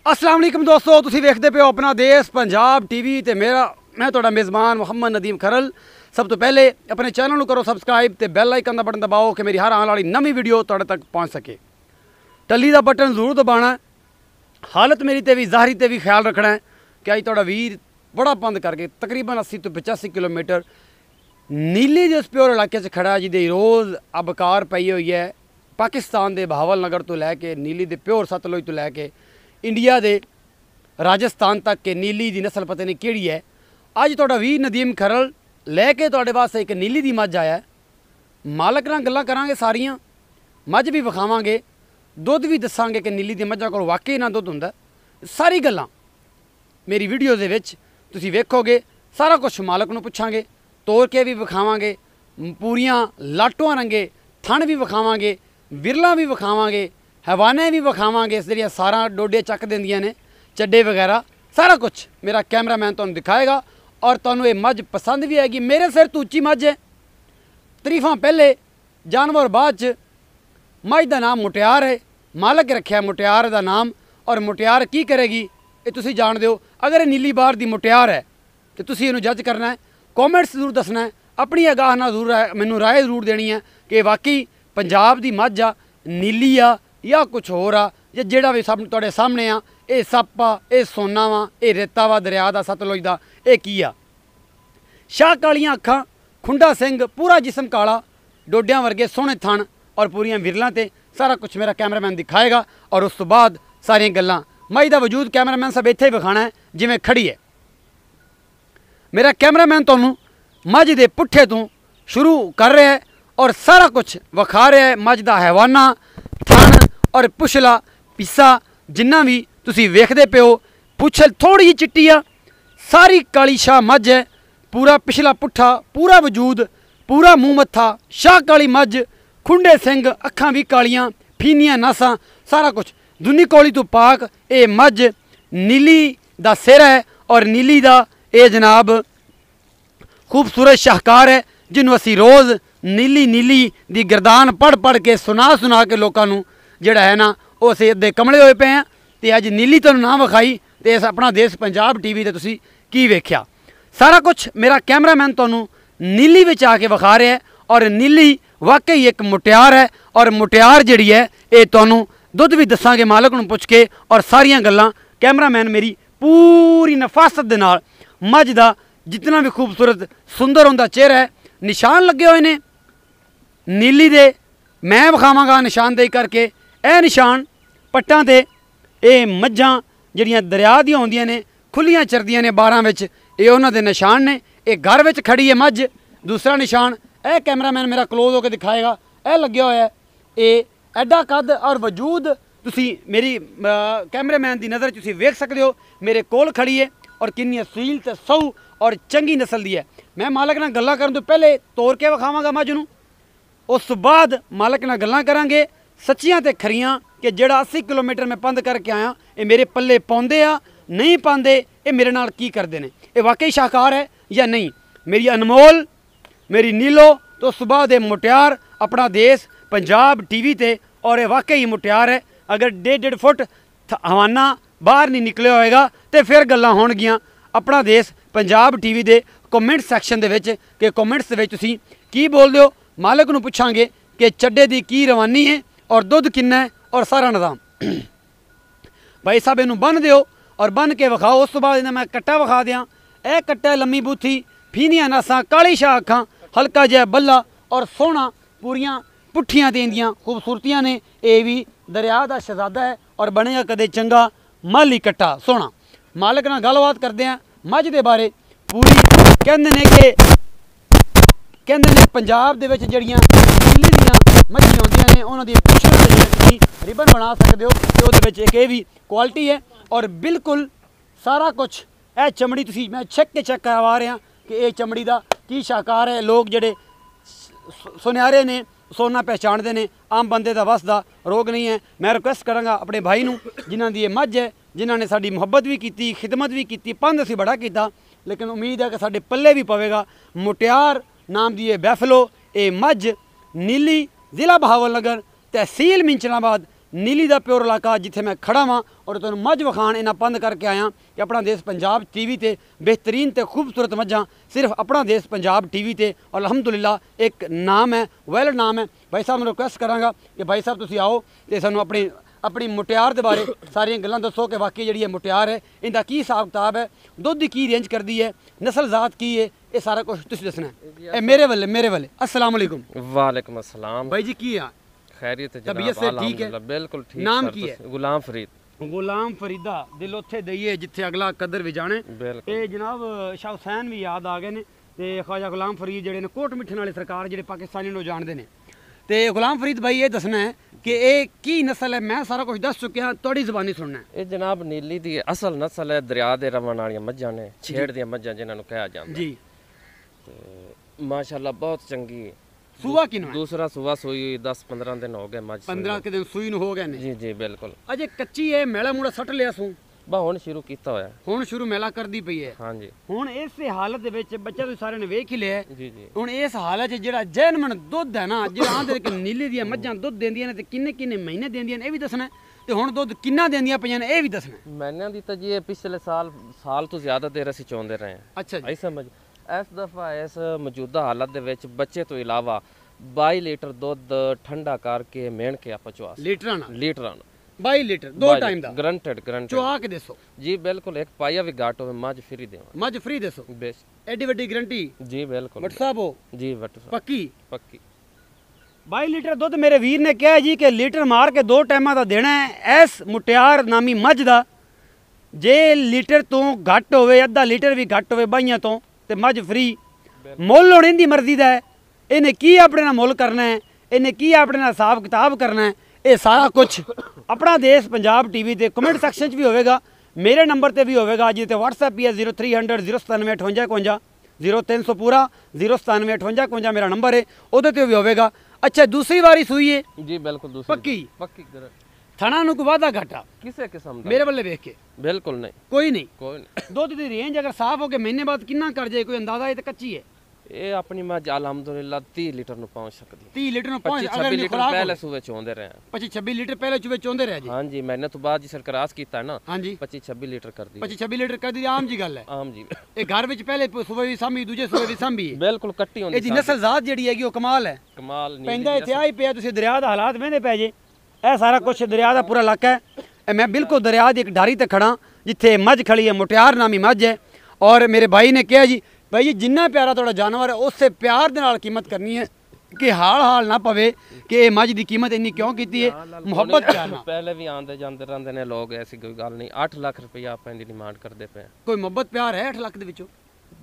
अस्सलाम वालेकुम दोस्तों, तुसीं वेखदे पे हो अपना देश पंजाब टीवी ते मैं तुहाडा मेज़बान मुहम्मद नदीम खरल। सब तो पहले अपने चैनल करो सबसक्राइब ते बैल आइकन का बटन दबाओ कि मेरी हर आने वाली नवी वीडियो तुहाडे तक पहुँच सके। टल्ली का बटन जरूर दबाना है। हालत मेरी ते भी ज़ाहरी ते भी ख्याल रखना है कि अज तुहाडा वीर बड़ा पंद करके तकरीबन 80 तो 85 किलोमीटर नीली जिस प्योर इलाके च खड़ा जिहदी रोज़ अबकार पई हुई है। पाकिस्तान के बहावल नगर तो लैके नीली के प्योर सतलुज तो लैके इंडिया के राजस्थान तक के नीली की नस्ल पता नहीं केड़ी है। अज तुहाडा वीर नदीम खरल लैके तुहाडे वास्ते एक नीली की मझ आया। मालक नाल गल्लां करांगे सारियां, मझ भी विखावांगे, दुध भी दसांगे कि नीली दी मझां कोल वाकई ना दुध हुंदा। सारी गल्लां मेरी वीडियो दे विच तुसीं वेखोगे। सारा कुछ मालक नूं पुछांगे, तोड़ के भी विखावांगे, पूरियां लाटोआं रंगे थण भी विखावांगे, विरलां भी विखावांगे, हैवाने भी विखावांगे। इस जरिए सारा डोडे चक देंदियां ने, चड्डे वगैरह सारा कुछ मेरा कैमरामैन तुहानूं दिखाएगा और तुहानूं ये मझ पसंद भी आएगी। मेरे सिर तो उच्ची मझ है, तरीफां पहले जानवर बाद च। मझ का नाम मुटियार है, मालक रखा मुटियार का नाम। और मुटियार की करेगी ये तुसीं जाणदे हो। अगर ये नीली बार की मुटियार है तो तुसीं इहनूं जज करना है, कॉमेंट्स जरूर दसना है, अपनी आगाह नाल जरूर मैनूं राय जरूर देनी है कि वाकई पंजाब की मझ आ, नीली आ या कुछ होर आ, या जिहड़ा भी सब तुहाडे सामने आ। ये सप्प आ, ये सोना वा, ये रेता वा दरिया का सतलुज का, ये की आ। शाह कालियां अखां, खुंडा सिंह, पूरा जिसम काला, डोडियां वर्गे सोहणे थण और पूरियां विरलां ते सारा कुछ मेरा कैमरामैन दिखाएगा। और उस तो बाद सारियां गल्लां मई का वजूद कैमरामैन सब इत्थे विखाना है जिवें खड़ी है। मेरा कैमरामैन तुहानूं मझ दे पुट्ठे तो शुरू कर रहा है और सारा कुछ विखा रहा है। मझ दा हैवाना, थण और पुछला पिस्सा जिन्ना भी तुसीं वेखदे पे हो। पुछल थोड़ी जी चिट्टी आ, सारी काली शाह मझ है। पूरा पिछला पुट्ठा, पूरा वजूद, पूरा मूँह मत्था, शाह काली मझ, खुंडे सिंह, अखां भी कालियां, फीनियां नासां, सारा कुछ दुनी कोली तो पाक। ये मझ नीली दा सिर है और नीली दा ये जनाब खूबसूरत शाहकार है जिन्हों असी रोज़ नीली नीली दी गर्दान पढ़ पढ़ के सुना के लोगों नूं जिहड़ा है ना वो असीं अद्धे कमले होए पे हैं। तो अज नीली तुहानूं ना विखाई तो इस अपना देश पंजाब टीवी ते तुसीं की वेख्या। सारा कुछ मेरा कैमरामैन तुहानूं नीली विच आके विखा रहा है। और नीली वाकई एक मुटियार है और मुटियार जिहड़ी है ये तुहानूं दुध भी दसांगे मालक नूं पुछ के। और सारियां गल्लां कैमरामैन मेरी पूरी नफासत दे नाल मझ दा जितना भी खूबसूरत सुंदर उनका चेहरा है, निशान लगे हुए ने नीली दे। मैं विखावांगा निशानदेही करके। यह निशान पट्टां ते ये मझां जिहड़ियां दरिया दियां होंदियां ने, खुलियां चरदियां ने बारां विच, ये उन्हां दे निशान ने। ये घर विच खड़ी है मझ। दूसरा निशान यह कैमरामैन मेरा क्लोज होकर दिखाएगा, यह लग्या होया है। ये एडा कद और वजूद तुसीं मेरी कैमरामैन की नज़र तुसीं वेख सकते हो। मेरे कोल खड़ी है और कितनी असील ते सहू और चंगी नस्ल दी है। मैं मालक नाल गल्लां करन तो पहले तोड़ के विखावांगा मझ नूं, उस बाद मालक नाल गल्लां करांगे सच्चियां ते खरियां कि जिहड़ा 80 किलोमीटर मैं पंद करके आया ये मेरे पल्ले पाउंदे आ नहीं पाउंदे, ये मेरे नाल की करदे ने, ये वाकई शाहकार है या नहीं। मेरी अनमोल, मेरी नीलो तो उस बाद ये मुटियार अपना देश पंजाब टीवी ते। और ये वाकई मुटियार है। अगर 1.5 फुट हवाना बाहर नहीं निकलिया होएगा तो फिर गल्लां होणगियां अपना देश पंजाब टीवी दे कमेंट सैक्शन दे विच कि कमेंट्स दे विच तुसीं की बोलदे हो। मालक नूं पुछांगे कि चड्डे दी की रवानी है और दुध किन्ना है और सारा निज़ाम। भाई साहब इनू बन दिओ और बन के विखाओ। उस तो बाद इन्हें मैं कट्टा विखा दियाँ। यह कट्टा लम्मी बूथी, फीनियां नासां, काली शाह अखां, हल्का जिहा बल्ला और सोहना, पूरियां पुट्ठियां देंदियां खूबसूरतियां ने। यह भी दरिया का शहजादा है और बनेगा कदे चंगा माली कट्टा सोहना। मालक नाल गलबात करते हैं मझ दे बारे पूरी। कहंदे ने पंजाब दे विच जिहड़ियां नीली दियां मच्छियां होंदियां ने उन्हां दी पुच्छां ते तुसीं रिबन बना सकदे हो ते उहदे विच इक ये भी क्वालिटी है। और बिल्कुल सारा कुछ यह चमड़ी तुसीं मैं चेक करवा रहा कि ये चमड़ी का की शाहकार है। लोग जिहड़े सुनियारे ने सोना पहचानते हैं, आम बंदे का वस का रोग नहीं है। मैं रिक्वेस्ट करांगा अपने भाई नूं जिन्हां दी ये मझ है, जिन्हां ने साडी मुहब्बत भी की, खिदमत भी की, पंध असीं बड़ा किया, लेकिन उम्मीद है कि साडे पल्ले भी पवेगा। मुटियार नाम की ये बैफलो, ये मझ नीली, ज़िला बहावल नगर, तहसील मिंचनाबाद, ਨੀਲੀ ਦਾ ਪਿਓਰ ਇਲਾਕਾ ਜਿੱਥੇ ਮੈਂ ਖੜਾ ਵਾਂ ਔਰ ਤੁਹਾਨੂੰ ਮੱਝ ਵਿਖਾਣ ਇਹਨਾਂ ਪੰਦ ਕਰਕੇ ਆਇਆ ਕਿ ਆਪਣਾ ਦੇਸ਼ ਪੰਜਾਬ ਟੀਵੀ ਤੇ ਬਿਹਤਰੀਨ ਤੇ ਖੂਬਸੂਰਤ ਮੱਝਾਂ ਸਿਰਫ ਆਪਣਾ ਦੇਸ਼ ਪੰਜਾਬ ਟੀਵੀ ਤੇ ਔਰ ਅਲਹਮਦੁਲਿਲਾ ਇੱਕ ਨਾਮ ਹੈ ਵੈਲਿਡ ਨਾਮ ਹੈ। ਭਾਈ ਸਾਹਿਬ ਨੂੰ ਰਿਕੁਐਸਟ ਕਰਾਂਗਾ ਕਿ ਭਾਈ ਸਾਹਿਬ ਤੁਸੀਂ ਆਓ ਤੇ ਸਾਨੂੰ ਆਪਣੀ ਮੁਟਿਆਰ ਦੇ ਬਾਰੇ ਸਾਰੀਆਂ ਗੱਲਾਂ ਦੱਸੋ ਕਿ ਵਾਕਈ ਜਿਹੜੀ ਇਹ ਮੁਟਿਆਰ ਹੈ ਇਹਦਾ ਕੀ ਹਿਸਾਬ ਕਿਤਾਬ ਹੈ, ਦੁੱਧ ਦੀ ਕੀ ਰੇਂਜ ਕਰਦੀ ਹੈ, ਨਸਲ ਜ਼ਾਤ ਕੀ ਹੈ, ਇਹ ਸਾਰਾ ਕੁਝ ਤੁਸੀਂ ਦੱਸਣਾ ਹੈ। ਇਹ ਮੇਰੇ ਵੱਲੇ अस्सलाम वालेकुम। वालेकुम अस्सलाम भाई जी की है खैरियत है तबीयत जनाब से ठीक है? अल्हम्दुलिल्लाह बिल्कुल ठीक नाम सर, की है? तुसी- गुलाम फरीद गुलाम फरीदा दिल उत्थे दईए जिथे अगला कदर भी जाने। बिल्कुल ਇਹ ਜਨਾਬ ਸ਼ਾਹ ਹੁਸੈਨ ਵੀ ਯਾਦ ਆ ਗਏ ਨੇ ਤੇ ਖਵਾਜਾ ਗੁਲਾਮ ਫਰੀਦ ਜਿਹੜੇ ਨੇ ਕੋਟ ਮਿੱਠਣ ਵਾਲੇ ਸਰਕਾਰ ਜਿਹੜੇ ਪਾਕਿਸਤਾਨੀ ਨੂੰ ਜਾਣਦੇ ਨੇ। ਤੇ ਗੁਲਾਮ ਫਰੀਦ ਭਾਈ ਇਹ ਦੱਸਣਾ ਹੈ ਕਿ ਇਹ ਕੀ ਨਸਲ ਹੈ। ਮੈਂ ਸਾਰਾ ਕੁਝ ਦੱਸ ਚੁੱਕਿਆ, ਤੁਹਾਡੀ ਜ਼ੁਬਾਨੀ ਸੁਣਨਾ ਹੈ। ਇਹ ਜਨਾਬ ਨੀਲੀ ਦੀ ਅਸਲ ਨਸਲ ਹੈ, ਦਰਿਆ ਦੇ ਰਵਣ ਵਾਲੀਆਂ ਮੱਝਾਂ ਨੇ, ਛੇੜ ਦੀਆਂ ਮੱਝਾਂ ਜਿਨ੍ਹਾਂ ਨੂੰ ਕਿਹਾ ਜਾਂਦਾ ਜੀ। ਤੇ ਮਾਸ਼ਾਅੱਲਾ ਬਹੁਤ ਚੰਗੀ ਹੈ। ਸੂਆ ਕਿਨੂੰ ਹੈ? ਦੂਸਰਾ ਸੂਆ ਸੂਈ 10-15 ਦਿਨ ਹੋ ਗਏ ਮੱਝ 15 ਕੇ ਦਿਨ ਸੂਈ ਨੂੰ ਹੋ ਗਏ ਨੇ। ਜੀ ਜੀ ਬਿਲਕੁਲ। ਅਜੇ ਕੱਚੀ ਹੈ, ਮੈਲਾ ਮੂੜਾ ਸੱਟ ਲਿਆ ਸੂ, ਬਾ ਹੁਣ ਸ਼ੁਰੂ ਕੀਤਾ ਹੋਇਆ। ਹੁਣ ਸ਼ੁਰੂ ਮੈਲਾ ਕਰਦੀ ਪਈ ਹੈ। ਹਾਂਜੀ ਹੁਣ ਇਸੇ ਹਾਲਤ ਦੇ ਵਿੱਚ ਬੱਚਾ ਤੁਸੀਂ ਸਾਰਿਆਂ ਨੇ ਵੇਖ ਹੀ ਲਿਆ। ਜੀ ਜੀ ਹੁਣ ਇਸ ਹਾਲਤ 'ਚ ਜਿਹੜਾ ਜੈਨਮਨ ਦੁੱਧ ਹੈ ਨਾ, ਜਿਹੜਾ ਆਂਦੇ ਕਿ ਨੀਲੇ ਦੀਆਂ ਮੱਝਾਂ ਦੁੱਧ ਦਿੰਦੀਆਂ ਨੇ ਤੇ ਕਿੰਨੇ ਮਹੀਨੇ ਦਿੰਦੀਆਂ ਨੇ ਇਹ ਵੀ ਦੱਸਣਾ ਹੈ, ਤੇ ਹੁਣ ਦੁੱਧ ਕਿੰਨਾ ਦਿੰਦੀਆਂ ਪਈਆਂ ਨੇ ਇਹ ਵੀ ਦੱਸਣਾ ਹੈ। ਮੈਨਾਂ ਦੀ ਤਾਂ ਜੀ ਇਹ ਪਿਛਲੇ ਸਾਲ ਤੋਂ ਜ਼ਿਆਦਾ ਦੇਰ ਅਸੀਂ ਚੋਂਦੇ ਰਹੇ ਹਾਂ। ਅੱਛਾ ਜੀ। ਆਈ ਸਮਝ। ਇਸ ਦਫਾ ਇਸ ਮੌਜੂਦਾ ਹਾਲਤ ਦੇ ਵਿੱਚ ਬੱਚੇ ਤੋਂ ਇਲਾਵਾ 22 ਲੀਟਰ ਦੁੱਧ ਠੰਡਾ ਕਰਕੇ ਮੇਣ ਕੇ ਆਪਾਂ ਚਵਾ ਲੀਟਰਾਂ ਨਾਲ ਲੀਟਰਾਂ 22 ਲੀਟਰ ਦੋ ਟਾਈਮ ਦਾ ਗਰੰਟਡ ਚੁਆ ਕੇ ਦੱਸੋ ਜੀ ਬਿਲਕੁਲ। ਇੱਕ ਪਾਇਆ ਵੀ ਘਾਟ ਹੋਵੇ ਮੱਝ ਫਰੀ ਦੇਵਾਂ, ਮੱਝ ਫ੍ਰੀ ਦੱਸੋ। ਬੇਸ ਐਡੀ ਵੱਡੀ ਗਰੰਟੀ ਜੀ ਬਿਲਕੁਲ WhatsApp ਹੋ ਜੀ ਵਟ ਪੱਕੀ। ਪੱਕੀ 22 ਲੀਟਰ ਦੁੱਧ ਮੇਰੇ ਵੀਰ ਨੇ ਕਿਹਾ ਜੀ ਕਿ ਲੀਟਰ ਮਾਰ ਕੇ ਦੋ ਟਾਈਮਾਂ ਦਾ ਦੇਣਾ ਹੈ ਇਸ ਮੁਟਿਆਰ ਨਾਮੀ ਮੱਝ ਦਾ। ਜੇ ਲੀਟਰ ਤੋਂ ਘੱਟ ਹੋਵੇ, ਅੱਧਾ ਲੀਟਰ ਵੀ ਘੱਟ ਹੋਵੇ ਬਾਈਆਂ ਤੋਂ, ਤੇ ਮੱਝ ਫ੍ਰੀ। ਮੁੱਲ ਹੁਣ ਇਹਦੀ ਮਰਜ਼ੀ ਦਾ ਹੈ, ਇਹਨੇ ਕੀ ਆਪਣੇ ਨਾਲ ਮੁੱਲ ਕਰਨਾ ਹੈ, ਇਹਨੇ ਕੀ ਆਪਣੇ ਨਾਲ ਹਿਸਾਬ ਕਿਤਾਬ ਕਰਨਾ ਹੈ, ਇਹ ਸਾਰਾ ਕੁਝ ਆਪਣਾ ਦੇਸ਼ ਪੰਜਾਬ ਟੀਵੀ ਦੇ ਕਮੈਂਟ ਸੈਕਸ਼ਨ 'ਚ ਵੀ ਹੋਵੇਗਾ, ਮੇਰੇ ਨੰਬਰ ਤੇ ਵੀ ਹੋਵੇਗਾ ਜਿਹਦੇ ਤੇ WhatsApp ਵੀ ਹੈ 0300 097 58 51 0300 ਪੂਰਾ 097 58 51 ਮੇਰਾ ਨੰਬਰ ਹੈ, ਉਹਦੇ ਤੇ ਵੀ ਹੋਵੇਗਾ। ਅੱਛਾ ਦੂਸਰੀ ਵਾਰੀ ਸੂਈ ਹੈ ਜੀ ਬਿਲਕੁਲ ਦੂਸਰੀ ਪੱਕੀ ਪੱਕੀ ਥਣਾ ਨੂੰ ਕੋਈ ਵਾਧਾ ਘਾਟਾ ਕਿਸੇ ਕਿਸਮ ਦਾ ਮੇਰੇ ਵੱਲੇ ਵੇਖ ਕੇ ਬਿਲਕੁਲ ਨਹੀਂ ਕੋਈ ਨਹੀਂ। ਕੋਈ ਨਹੀਂ। ਦੁੱਧ ਦੀ ਰੇਂਜ ਅਗਰ ਸਾਫ਼ ਹੋ ਕੇ ਮਹੀਨੇ ਬਾਅਦ ਕਿੰਨਾ ਕਰ ਜਾਏ ਕੋਈ ਅੰਦਾਜ਼ਾ? ਇਹ ਤਾਂ ਕੱਚੀ ਹੈ। ਇਹ ਆਪਣੀ ਮੱਝ ਅਲਹਮਦੁਲਿਲਾ 30 ਲੀਟਰ ਨੂੰ ਪਹੁੰਚ ਸਕਦੀ ਹੈ। 30 ਲੀਟਰ ਨੂੰ ਪਹੁੰਚ 25 ਅਗਰ 26 ਨਹੀਂ ਲੀਟਰ ਖੁਰਾਕ ਪਹਿਲੇ ਸੂਵੇ ਚੋਂਦੇ ਰਹੇ ਹਾਂ। 25-26 ਲੀਟਰ ਪਹਿਲੇ ਚੁਵੇ ਚੋਂਦੇ ਰਹੇ ਜੀ। ਹਾਂਜੀ ਮੈਨੇ ਤੋਂ ਬਾਅਦ ਜੀ ਸਰਕਰਾਸ ਕੀਤਾ ਹੈ ਨਾ। ਹਾਂਜੀ 25-26 ਲੀਟਰ ਕਰਦੀ 25-26 ਲੀਟਰ ਕਰਦੀ ਆਮ ਜੀ ਗੱਲ ਹੈ। ਆਮ ਜੀ ਇਹ ਘਰ ਵਿੱਚ ਪਹਿਲੇ ਸੂਬੇ ਵੀ ਸਾਂਭੀ, ਦੂਜੇ ਸੂਬੇ ਵੀ ਸਾਂਭੀ ਹੈ। ਬਿਲਕੁਲ ਕੱਟੀ ਹੁੰਦੀ ਇਹਦੀ ਨਸਲ ਜ਼ਾਤ ਜਿਹੜੀ ਹੈਗੀ ਉਹ ਕਮਾਲ ਹੈ। ਕਮਾਲ ਨਹੀਂ ਪੈਂਦਾ ਇੱਥੇ ਆ ਹੀ ਪਿਆ, ਤੁਸੀਂ ਦਰਿਆ ਦਾ ਹਾਲਾਤ ਵੇਂਦੇ ਪੈ ਜੇ। ਇਹ ਸਾਰਾ ਕੁਝ ਦਰਿਆ ਦਾ ਪੂਰਾ ਇਲਾਕਾ ਹੈ। ਇਹ ਮੈਂ ਬਿਲਕੁਲ ਦਰਿਆ ਦੀ ਇੱਕ ਢਾਰੀ ਤੇ ਖੜਾ ਜਿੱਥੇ ਮੱਝ ਖੜੀ ਹੈ, ਮੁਟਿਆਰ ਨਾਮੀ ਮੱਝ ਹੈ। ਔਰ ਮੇਰੇ ਭਾਈ ਨੇ ਕਿਹਾ ਜੀ ਭਾਈ ਜੀ ਜਿੰਨਾ ਪਿਆਰਾ ਤੁਹਾਡਾ ਜਾਨਵਰ ਹੈ ਉਸੇ ਪਿਆਰ ਦੇ ਨਾਲ ਕੀਮਤ ਕਰਨੀ ਹੈ ਕਿ ਹਾਲ ਨਾ ਪਵੇ ਕਿ ਇਹ ਮੱਝ ਦੀ ਕੀਮਤ ਇੰਨੀ ਕਿਉਂ ਕੀਤੀ ਹੈ, ਮੁਹੱਬਤ ਪਿਆਰ ਨਾਲ। ਪਹਿਲੇ ਵੀ ਆਉਂਦੇ ਜਾਂਦੇ ਰਹਿੰਦੇ ਨੇ ਲੋਕ, ਐਸੀ ਕੋਈ ਗੱਲ ਨਹੀਂ। 8 ਲੱਖ ਰੁਪਇਆ ਆਪਾਂ ਇਹਦੀ ਡਿਮਾਂਡ ਕਰਦੇ ਪਏ। ਕੋਈ ਮੁਹੱਬਤ ਪਿਆਰ ਹੈ 8 ਲੱਖ ਦੇ ਵਿੱਚੋਂ?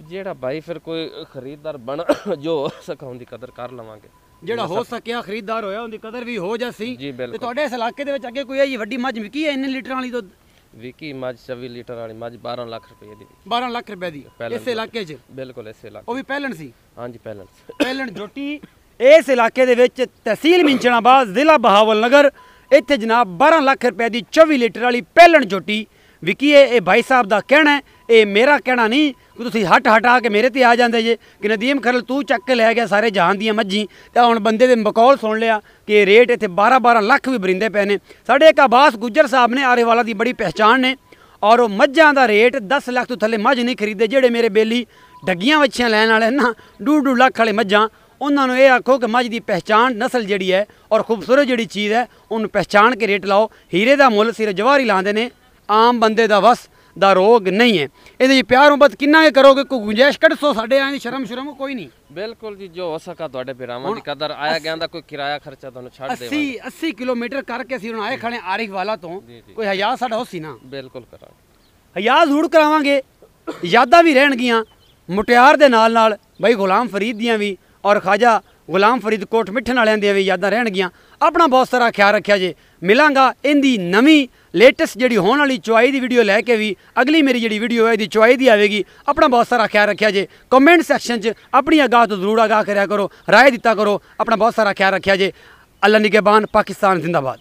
ਜਿਹੜਾ ਭਾਈ ਫਿਰ ਕੋਈ ਖਰੀਦਦਾਰ ਬਣ ਜੋ ਸਕਾਉਣ ਦੀ ਕਦਰ ਕਰ ਲਵਾਂਗੇ। ਜਿਹੜਾ ਹੋ ਸਕਿਆ ਖਰੀਦਦਾਰ ਹੋਇਆ ਉਹਦੀ ਕਦਰ ਵੀ ਹੋ ਜਾਸੀ। ਜੀ ਤੇ ਬਿਲਕੁਲ। ਤੁਹਾਡੇ ਇਸ ਇਲਾਕੇ ਦੇ ਵਿੱਚ ਅੱਗੇ ਕੋਈ ਇਹ ਵੱਡੀ ਮੱਝ ਵਿਕੀ ਹੈ ਇੰਨੇ ਲੀਟਰਾਂ ਵਾਲੀ ਦੁੱਧ? ਵਿਕੀ ਮੱਝ 24 ਲੀਟਰ ਵਾਲੀ ਮੱਝ 12 ਲੱਖ ਰੁਪਏ ਦੀ 12 ਲੱਖ ਰੁਪਏ ਦੀ ਇਸ ਇਲਾਕੇ 'ਚ? ਬਿਲਕੁਲ ਇਸੇ ਇਲਾਕੇ। ਉਹ ਵੀ ਪਹਿਲਣ ਸੀ? ਹਾਂਜੀ ਪਹਿਲਾਂ ਪਹਿਲਣ ਜੋਟੀ ਇਸ ਇਲਾਕੇ ਦੇ ਵਿੱਚ ਤਹਿਸੀਲ ਮਿੰਚਣਾਬਾਦ ਜ਼ਿਲ੍ਹਾ ਬਹਾਵਲਨਗਰ ਇੱਥੇ ਜਨਾਬ 12 ਲੱਖ ਰੁਪਏ ਦੀ 24 ਲੀਟਰ ਵਾਲੀ ਪਹਿਲਣ ਜੋਟੀ ਵਿਕੀ ਹੈ। ਇਹ ਭਾਈ ਸਾਹਿਬ ਦਾ ਕਹਿਣਾ ਹੈ, ਇਹ ਮੇਰਾ ਕਹਿਣਾ ਨਹੀਂ ਕਿ ਤੁਸੀਂ ਹਟਾ ਕੇ ਮੇਰੇ ਤੇ ਆ ਜਾਂਦੇ ਜੇ ਕਿ ਨਦੀਮ ਖਰਲ ਤੂੰ ਚੱਕ ਕੇ ਲੈ ਗਿਆ ਸਾਰੇ ਜਹਾਨ ਦੀਆਂ ਮੱਝੀ। ਤਾਂ ਹੁਣ ਬੰਦੇ ਦੇ ਬਕੌਲ ਸੁਣ ਲਿਆ ਕਿ ਰੇਟ ਇੱਥੇ 12-12 ਲੱਖ ਵੀ ਬਰਿੰਦੇ ਪਏ ਨੇ। ਸਾਡੇ ਇੱਕ ਅਬਾਸ ਗੁੱਜਰ ਸਾਹਿਬ ਨੇ ਆਰੇਵਾਲਾ ਦੀ ਬੜੀ ਪਹਿਚਾਣ ਨੇ ਔਰ ਉਹ ਮੱਝਾਂ ਦਾ ਰੇਟ 10 ਲੱਖ ਤੋਂ ਥੱਲੇ ਮੱਝ ਨਹੀਂ ਖਰੀਦੇ। ਜਿਹੜੇ ਮੇਰੇ ਬੇਲੀ ਡੱਗੀਆਂ ਵੱਛੀਆਂ ਲੈਣ ਵਾਲੇ ਨਾ 2.5 ਲੱਖ ਵਾਲੇ ਮੱਝਾਂ, ਉਹਨਾਂ ਨੂੰ ਇਹ ਆਖੋ ਕਿ ਮੱਝ ਦੀ ਪਹਿਚਾਣ ਨਸਲ ਜਿਹੜੀ ਹੈ ਔਰ ਖੂਬਸੂਰਤ ਜਿਹੜੀ ਚੀਜ਼ ਹੈ ਉਹਨੂੰ ਪਹਿਚਾਣ ਕੇ ਰੇਟ ਲਾਓ। ਹੀਰੇ ਦਾ ਮੁੱਲ ਸਿਰ ਜਵਾਹਰੀ ਲਾਉਂਦੇ ਨੇ, ਆਮ ਬੰਦੇ ਦਾ ਵਸ ਦਾ ਰੋਗ ਨਹੀਂ ਹੈ। ਇਹਦੇ ਪਿਆਰ ਮੁਹੱਬਤ ਕਿੰਨਾ ਕੁ ਕਰੋਗੇ? ਕੋਈ ਗੁੰਜਾਇਸ਼ ਕੱਢ ਸੋ ਸਾਡੇ ਆਂ ਦੀ ਸ਼ਰਮ ਕੋਈ ਨਹੀਂ। ਬਿਲਕੁਲ ਜੀ ਜੋ ਹੋ ਸਕਾ ਤੁਹਾਡੇ ਪਿਰਾਵਾਂ ਦੀ ਕਦਰ ਆਇਆ ਗਿਆ ਦਾ ਕੋਈ ਕਿਰਾਇਆ ਖਰਚਾ ਤੁਹਾਨੂੰ ਛੱਡ ਦੇਵਾਂਗੇ। 80 ਕਿਲੋਮੀਟਰ ਕਰਕੇ ਅਸੀਂ ਹੁਣ ਆਏ ਖੜੇ ਆਰਿਫ ਵਾਲਾ ਤੋਂ, ਕੋਈ ਹਯਾਤ ਸਾਡਾ ਹੋ ਸੀ ਨਾ? ਬਿਲਕੁਲ ਕਰਾਂਗੇ। ਹਯਾਤ ਜ਼ਰੂਰ ਕਰਾਵਾਂਗੇ, ਯਾਦਾਂ ਵੀ ਰਹਿਣਗੀਆਂ ਮੁਟਿਆਰ ਦੇ ਨਾਲ ਬਈ ਗੁਲਾਮ ਫਰੀਦ ਦੀਆਂ ਵੀ ਔਰ ਖਾਜਾ ਗੁਲਾਮ ਫਰੀਦ ਕੋਟ ਮਿੱਠਣ ਵਾਲਿਆਂ ਦੀਆਂ ਵੀ ਯਾਦਾਂ ਰਹਿਣਗੀਆਂ। ਆਪਣਾ ਬਹੁਤ ਸਾਰਾ ਖਿਆਲ ਰੱਖਿਆ ਜੇ। ਮਿਲਾਂਗਾ ਇਹਦੀ ਨਵੀਂ ਲੇਟੈਸਟ ਜਿਹੜੀ ਹੋਣ ਵਾਲੀ ਚੁਆਈ ਦੀ ਵੀਡੀਓ ਲੈ ਕੇ ਵੀ। ਅਗਲੀ ਮੇਰੀ ਜਿਹੜੀ ਵੀਡੀਓ ਹੈ ਇਹਦੀ ਚੁਆਈ ਦੀ ਆਵੇਗੀ। ਆਪਣਾ ਬਹੁਤ ਸਾਰਾ ਖਿਆਲ ਰੱਖਿਆ ਜੇ। ਕਮੈਂਟ ਸੈਕਸ਼ਨ 'ਚ ਆਪਣੀ ਆਗਾਹ ਤੋਂ ਜ਼ਰੂਰ ਆਗਾਹ ਕਰਿਆ ਕਰੋ, ਰਾਏ ਦਿੱਤਾ ਕਰੋ। ਆਪਣਾ ਬਹੁਤ ਸਾਰਾ ਖਿਆਲ ਰੱਖਿਆ ਜੇ। ਅੱਲਾ ਨਿਗਹਿਬਾਨ, ਪਾਕਿਸਤਾਨ ਜ਼ਿੰਦਾਬਾਦ।